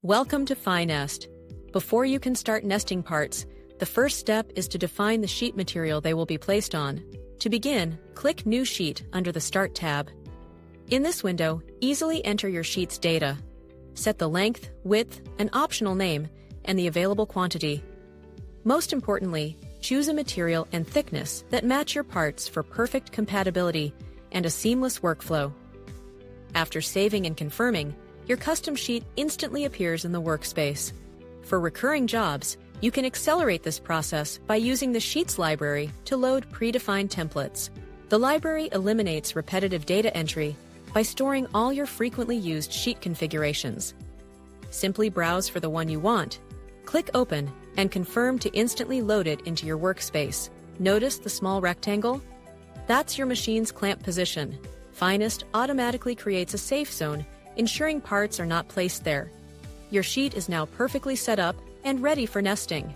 Welcome to FiNest. Before you can start nesting parts, the first step is to define the sheet material they will be placed on. To begin, click New Sheet under the Start tab. In this window, easily enter your sheet's data. Set the length, width, an optional name, and the available quantity. Most importantly, choose a material and thickness that match your parts for perfect compatibility and a seamless workflow. After saving and confirming, your custom sheet instantly appears in the workspace. For recurring jobs, you can accelerate this process by using the Sheets library to load predefined templates. The library eliminates repetitive data entry by storing all your frequently used sheet configurations. Simply browse for the one you want, click Open, and confirm to instantly load it into your workspace. Notice the small rectangle? That's your machine's clamp position. FiNest automatically creates a safe zone, ensuring parts are not placed there. Your sheet is now perfectly set up and ready for nesting.